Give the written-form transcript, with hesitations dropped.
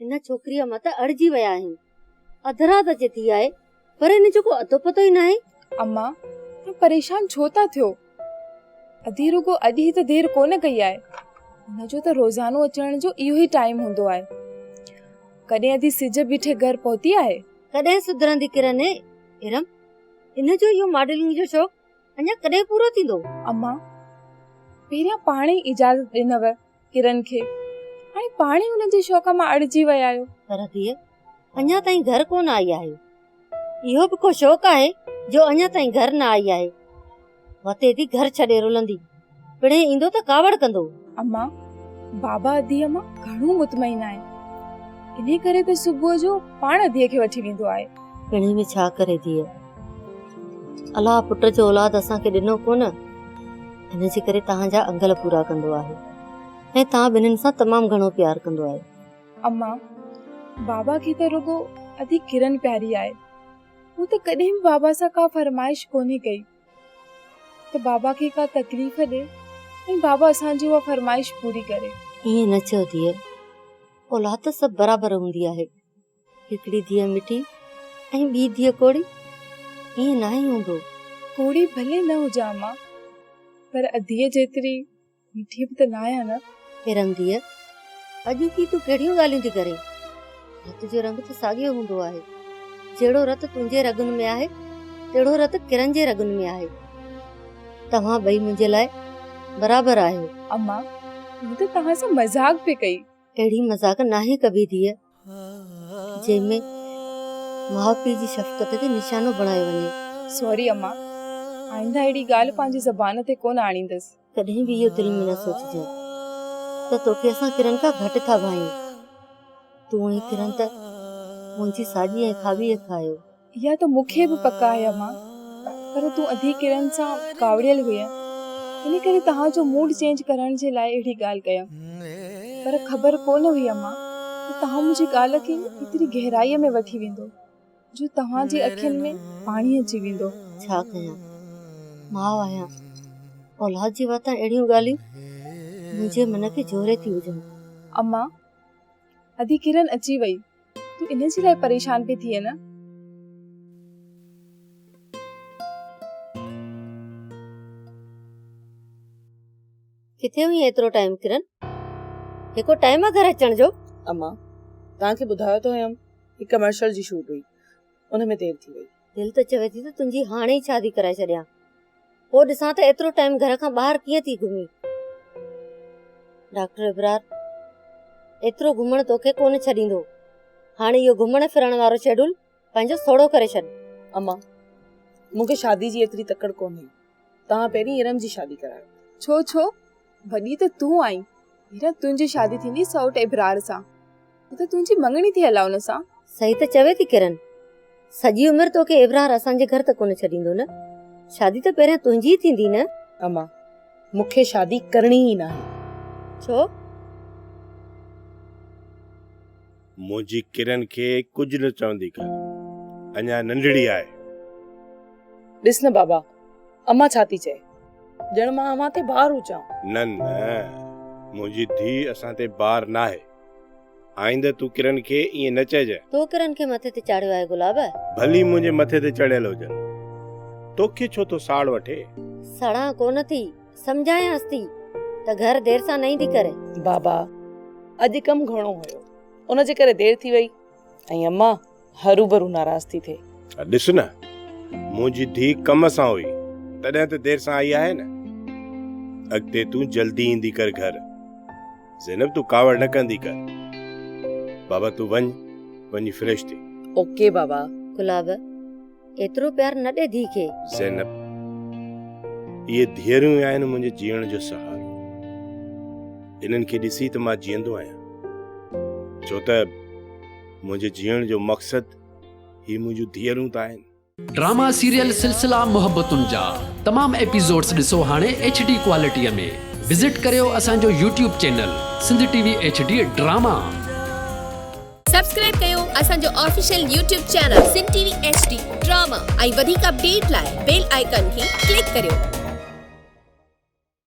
इन छोकरीअ मत अड़जी विया आहियूं। अधु रात अचे थी आहे पर इन जो को अतो पतो ई न आहे। अम्मा तव्हां परेशान छो था थियो? अधी रुगो अॼु ई त देरि कोन कई आहे। हुनजो त रोज़ानो अचण जो इहो ई टाइम हूंदो आहे। कॾहिं अधी सिज बीठे घर पहुती आहे। कॾहिं सुधरंदी किरण इरम, इन जो इहो मॉडलिंग जो शौक़ अञा कॾहिं पूरो थींदो? अम्मा पहिरियां पाण ई इजाज़त ॾिनव किरण खे, हाणे पाण ई हुनजे शौक़ मां अड़जी विया आहियो। पर धीअ अञा ताईं घर कोन आई आहे। इहो बि को शौक़ आहे जो अञा ताईं घर न आई आहे। वते थी घर छॾे रुलंदी, पिणे ईंदो त कावड़ कंदो। अम्मा बाबा अधीअ मां घणो मुतमइन आहे, इन करे त सुबुह जो पाण अधीअ खे वठी वेंदो आहे। पिणे में छा करे धीअ, अलाह पुट जो औलाद असांखे ॾिनो कोन, हिन जे करे तव्हांजा अंगल पूरा कंदो आहे ऐं तव्हां ॿिन्हिनि सां तमामु घणो प्यार कंदो आहे। अम्मा बाबा खे त रुगो अधी किरण प्यारी आहे। हू त कॾहिं बि बाबा सां का फरमाइश कोन्हे कई त बाबा खे का तकलीफ़ ॾे ऐं बाबा असांजी उहा फरमाइश पूरी करे। ईअं न चओ धीअ, औलाद त सभु बराबरि हूंदी आहे। हिकिड़ी धीअ मिठी ऐं ॿी धीअ कोड़ी, ईअं न ई हूंदो। कोड़ी भले न हुजा अम्मा, पर अधीअ जेतिरी मिठी बि त न आहियां न। हिरम धीअ, अॼु की तूं कहिड़ियूं ॻाल्हियूं थी करे? रत जो रंग त साॻियो हूंदो आहे। जहिड़ो रत तुंहिंजे रगुनि में आहे तहिड़ो रत किरण जे रगुनि में आहे। तव्हां ॿई मुंहिंजे लाइ बराबरि आहियो। अम्मा मूं त तव्हां सां मज़ाक पे कई। अहिड़ी मज़ाक नाहे कबी धीअ जंहिंमें माउ पीउ जी शफ़क़त खे निशानो बणायो वञे। सॉरी अम्मा, आइंदा अहिड़ी ॻाल्हि पंहिंजी ज़बान ते कोन आणींदसि। कॾहिं बि इहो दिलि में न सोचिजे त तोखे असां किरण खां घटि था भायूं। तूं ऐं किरण त मुंहिंजी साॼी ऐं खाॿी अख आहियो। इहा त मूंखे बि पका आहे अम्मा, पर तूं अधी किरण सां कावड़ियल हुई, इन करे तव्हांजो मूड चेंज करण जे लाइ अहिड़ी ॻाल्हि कया। पर ख़बर कोन हुई अम्मा त तव्हां मुंहिंजी ॻाल्हि खे एतिरी गहराईअ में वठी वेंदो जो तव्हांजी अखियुनि में पाणी अची वेंदो। छा कयां, माउ आहियां। औलाद जी वातां अहिड़ियूं ॻाल्हियूं मुंहिंजे मन खे जोरे थी हुजनि। अम्मा अधी किरण अची वई, तूं इन जे लाइ परेशान पई थिए न? किथे हुई एतिरो टाइम किरण? हिकु टाइम आहे घर अचण जो? अम्मा तव्हांखे ॿुधायो त हुयमि हिकु कमर्शियल जी शूट हुई, उन में देरि थी वई। दिलि त चवे थी त तुंहिंजी हाणे ई शादी कराए छॾियां, पोइ ॾिसां त एतिरो टाइम घर खां ॿाहिरि कीअं थी घुमी। डॉक्टर इब्रार, एतिरो घुमण तोखे कोन छॾींदो। हाणे इहो घुमण फिरण वारो शेड्यूल पंहिंजो सोड़ो करे छॾ। अम्मा मूंखे शादी जी एतिरी तकड़ कोन्हे, तव्हां पहिरीं इरम जी शादी करायो। छो छो वॾी त तूं आई, हीरा तुंहिंजी शादी थींदी सौट इब्रार सां, त तुंहिंजी मंगणी थी हला हुन सां। सही त चवे थी किरण, सॼी उमिरि तोखे इब्रार असांजे घर त कोन छॾींदो न। शादी त पहिरियां तुंहिंजी थींदी न। अम्मा मूंखे शादी करणी ई न आहे। छो? मुंहिंजी किरण खे कुझु न चवंदी कर, अञा नंढड़ी आहे। ॾिस न बाबा, अम्मा छा थी चए, ॼण मां अम्मा ते बार हुजां। न न, मुंहिंजी धीउ असां ते बार न आहे। आइंदा तूं किरण खे ईअं न चइजांइ। तो किरण खे मथे ते चाढ़ियो आहे गुलाब? भली मुंहिंजे मथे ते चढ़ियल हुजनि, तोखे छो तो साड़ वठे? सड़ा कोन थी, समझायांसि थी त घर देर सां न ईंदी करे। बाबा अॼु कमु घणो हुयो, उन जे करे देरि थी वई, ऐं अम्मा हरू भरू नाराज़ थी थिए। ॾिस न, मुंहिंजी धीउ कम सां हुई तॾहिं त देर सां आई आहे न। अॻिते तूं जल्दी ईंदी कर घर। ज़ैनब तूं कावड़ न कंदी कर। बाबा तूं वञी फ्रेश थी। ओके बाबा। गुलाब एतिरो प्यार न ॾे धी खे। ज़ैनब इहे धीअरूं आहिनि मुंहिंजे जीअण जो सहारो। इन्हनि खे ॾिसी त मां जीअंदो आहियां, छो त मुंहिंजे जीअण जो मक़सदु ही मुंहिंजूं धीअरूं त आहिनि। ड्रामा सीरियल सिलसिला मोहब्बतुनि जा तमाम एपिसोड्स ॾिसो हाणे HD क्वालिटीअ में। विजिट करियो असांजो YouTube channel Sindh TV HD drama. Subscribe कयो असांजो official YouTube channel Sindh TV HD drama ऐं वधीक अपडेट लाइ बेल आइकन खे क्लिक करियो।